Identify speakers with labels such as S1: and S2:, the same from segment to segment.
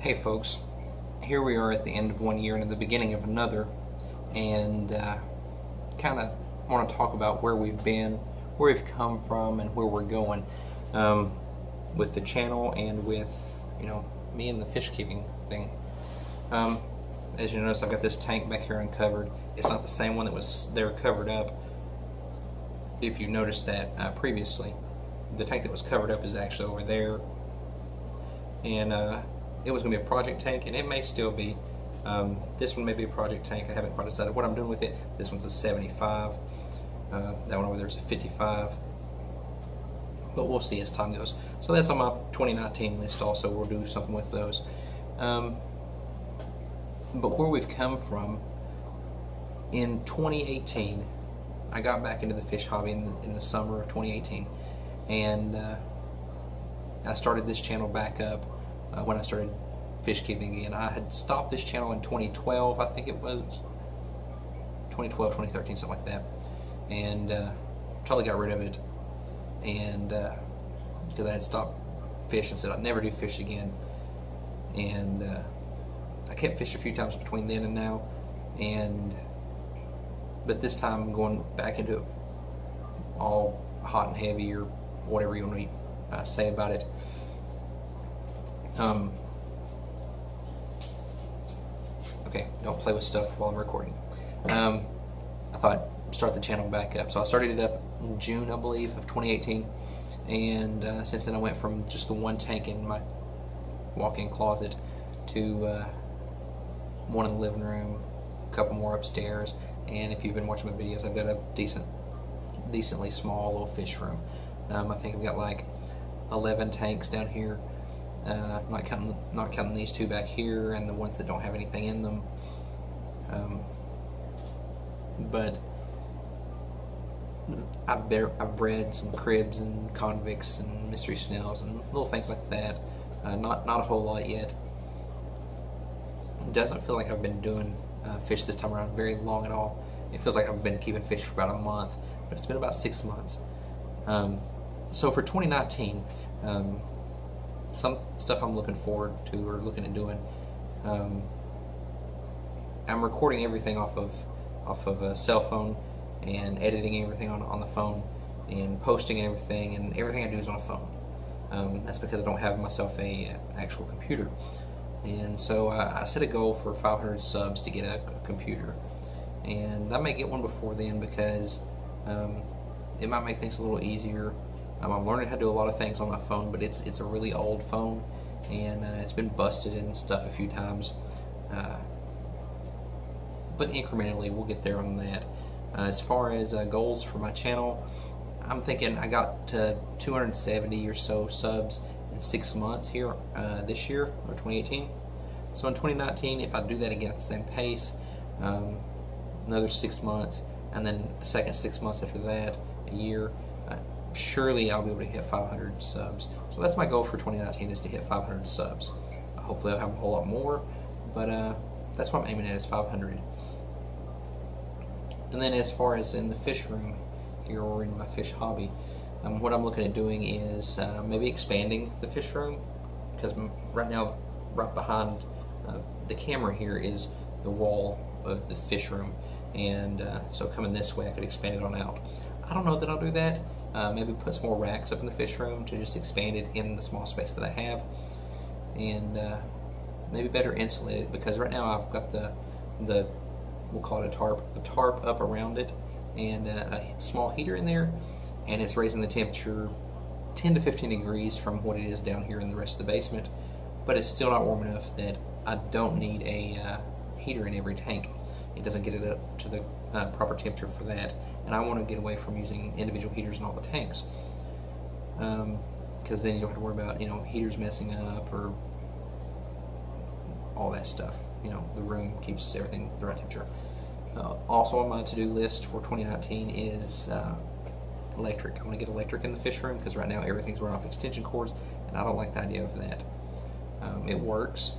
S1: Hey folks, here we are at the end of one year and at the beginning of another, and kind of want to talk about where we've been, where we've come from, and where we're going with the channel and with me and the fish keeping thing. As you notice, I've got this tank back here uncovered. It's not the same one that was there covered up. If you noticed that previously, the tank that was covered up is actually over there, and it was going to be a project tank, and it may still be. This one may be a project tank. I haven't quite decided what I'm doing with it. This one's a 75. That one over there is a 55. But we'll see as time goes. So that's on my 2019 list also. We'll do something with those. But where we've come from, in 2018, I got back into the fish hobby in the summer of 2018. And I started this channel back up when I started fish keeping again. I had stopped this channel in 2012, I think it was 2012, 2013, something like that, and totally got rid of it, and because I had stopped fish and said I'd never do fish again, and I kept fish a few times between then and now, but this time I'm going back into it all hot and heavy, or whatever you want to say about it. Okay, don't play with stuff while I'm recording. I thought I'd start the channel back up. So I started it up in June, I believe, of 2018. And since then I went from just the one tank in my walk-in closet to one in the living room, a couple more upstairs. And if you've been watching my videos, I've got a decently small little fish room. I think I've got like 11 tanks down here. Not counting these two back here and the ones that don't have anything in them. But I've bred some cribs and convicts and mystery snells and little things like that. Not a whole lot yet. It doesn't feel like I've been doing fish this time around very long at all. It feels like I've been keeping fish for about a month, but it's been about 6 months. So for 2019, some stuff I'm looking forward to or looking at doing. I'm recording everything off of a cell phone and editing everything on the phone and posting and everything I do is on a phone. That's because I don't have myself a actual computer, and so I set a goal for 500 subs to get a computer, and I may get one before then because it might make things a little easier. I'm learning how to do a lot of things on my phone, but it's a really old phone, and it's been busted and stuff a few times. But incrementally, we'll get there on that. As far as goals for my channel, I'm thinking I got to 270 or so subs in 6 months here this year, or 2018. So in 2019, if I do that again at the same pace, another 6 months, and then a second 6 months after that, a year, surely I'll be able to hit 500 subs. So that's my goal for 2019, is to hit 500 subs. Hopefully I'll have a whole lot more, but that's what I'm aiming at, is 500. And then as far as in the fish room here, or in my fish hobby, what I'm looking at doing is maybe expanding the fish room, because right now, right behind the camera here is the wall of the fish room, and so coming this way I could expand it on out. I don't know that I'll do that. Maybe put some more racks up in the fish room to just expand it in the small space that I have, and maybe better insulate it, because right now I've got the we'll call it the tarp up around it, and a small heater in there, and it's raising the temperature 10 to 15 degrees from what it is down here in the rest of the basement, but it's still not warm enough that I don't need a heater in every tank. It doesn't get it up to the proper temperature for that, and I want to get away from using individual heaters in all the tanks, because then you don't have to worry about heaters messing up or all that stuff. The room keeps everything the right temperature. Also on my to-do list for 2019 is electric. I want to get electric in the fish room, because right now everything's run off extension cords, and I don't like the idea of that. It works,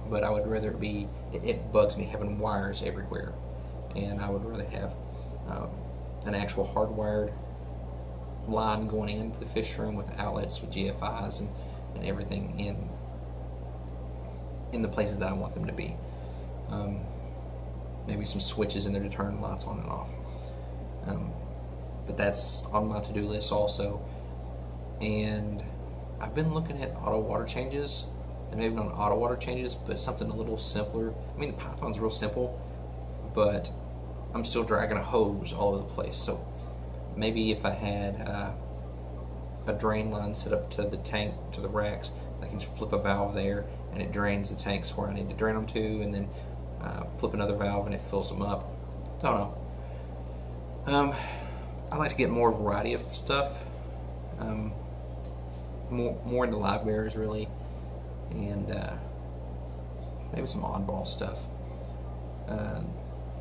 S1: but I would rather it be, it bugs me having wires everywhere, and I would rather have an actual hardwired line going into the fish room with outlets with GFIs and everything in. in the places that I want them to be. Maybe some switches in there to turn lights on and off. But that's on my to-do list also. And I've been looking at auto water changes, and maybe not auto water changes, but something a little simpler. I mean, the Python's real simple, but I'm still dragging a hose all over the place. So maybe if I had a drain line set up to the tank, to the racks, I can just flip a valve there and it drains the tanks where I need to drain them to, and then flip another valve and it fills them up. Don't know. I like to get more variety of stuff. More into live bears really, and maybe some oddball stuff. I'd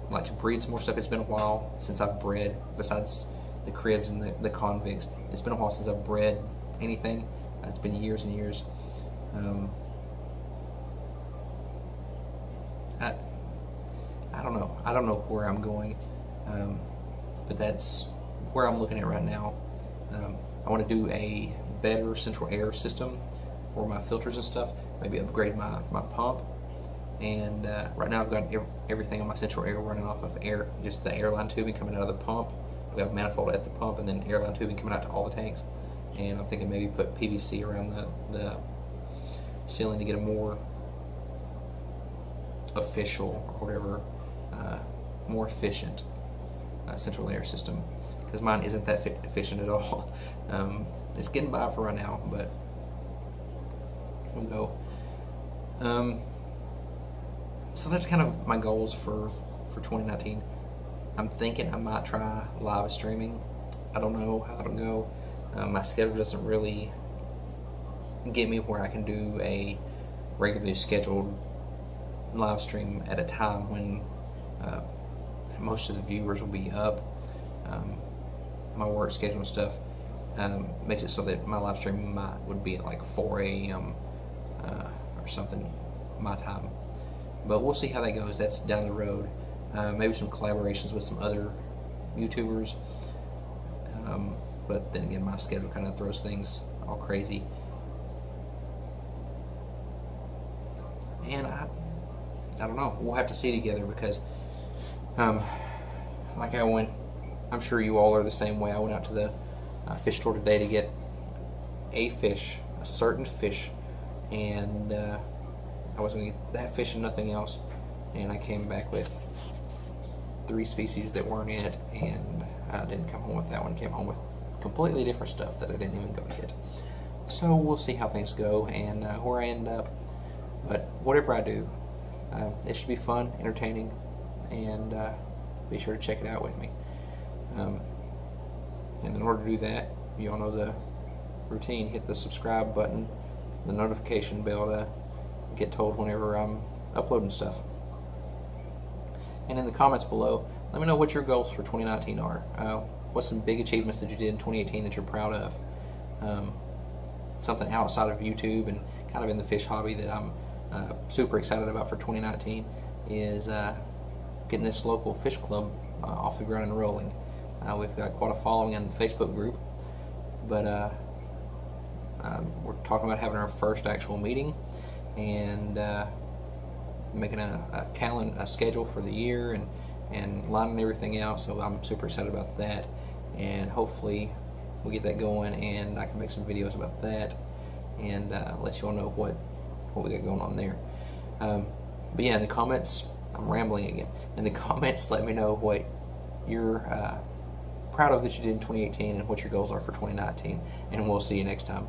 S1: like to breed some more stuff. It's been a while since I've bred, besides the cribs and the convicts. It's been a while since I've bred anything. It's been years and years. I don't know. I don't know where I'm going, but that's where I'm looking at right now. I want to do a better central air system for my filters and stuff. Maybe upgrade my pump. And right now I've got everything on my central air running off of air, just the airline tubing coming out of the pump. I've got a manifold at the pump and then airline tubing coming out to all the tanks. And I'm thinking maybe put PVC around the ceiling to get a more official or whatever, more efficient central air system, because mine isn't that efficient at all. It's getting by for right now, but we'll go. So that's kind of my goals for 2019. I'm thinking I might try live streaming. I don't know how it'll go. My schedule doesn't really get me where I can do a regularly scheduled live stream at a time when most of the viewers will be up. My work schedule and stuff makes it so that my live stream would be at like 4 a.m. Or something my time. But we'll see how that goes. That's down the road. Maybe some collaborations with some other YouTubers. But then again, my schedule kind of throws things all crazy. And I don't know. We'll have to see together, because like I'm sure you all are the same way. I went out to the fish store today to get a certain fish, and I was going to get that fish and nothing else, and I came back with 3 species that weren't in it, and I didn't come home with that one. Came home with completely different stuff that I didn't even go get. So we'll see how things go and where I end up. But whatever I do, it should be fun, entertaining, and be sure to check it out with me. And in order to do that, you all know the routine. Hit the subscribe button, the notification bell to get told whenever I'm uploading stuff. And in the comments below, let me know what your goals for 2019 are. What's some big achievements that you did in 2018 that you're proud of? Something outside of YouTube and kind of in the fish hobby that I'm super excited about for 2019 is getting this local fish club off the ground and rolling. We've got quite a following on the Facebook group, but we're talking about having our first actual meeting and making a schedule for the year and lining everything out. So I'm super excited about that, and hopefully we get that going and I can make some videos about that and let you all know what we got going on there. But yeah, in the comments, I'm rambling again. In the comments, let me know what you're proud of that you did in 2018 and what your goals are for 2019, and we'll see you next time.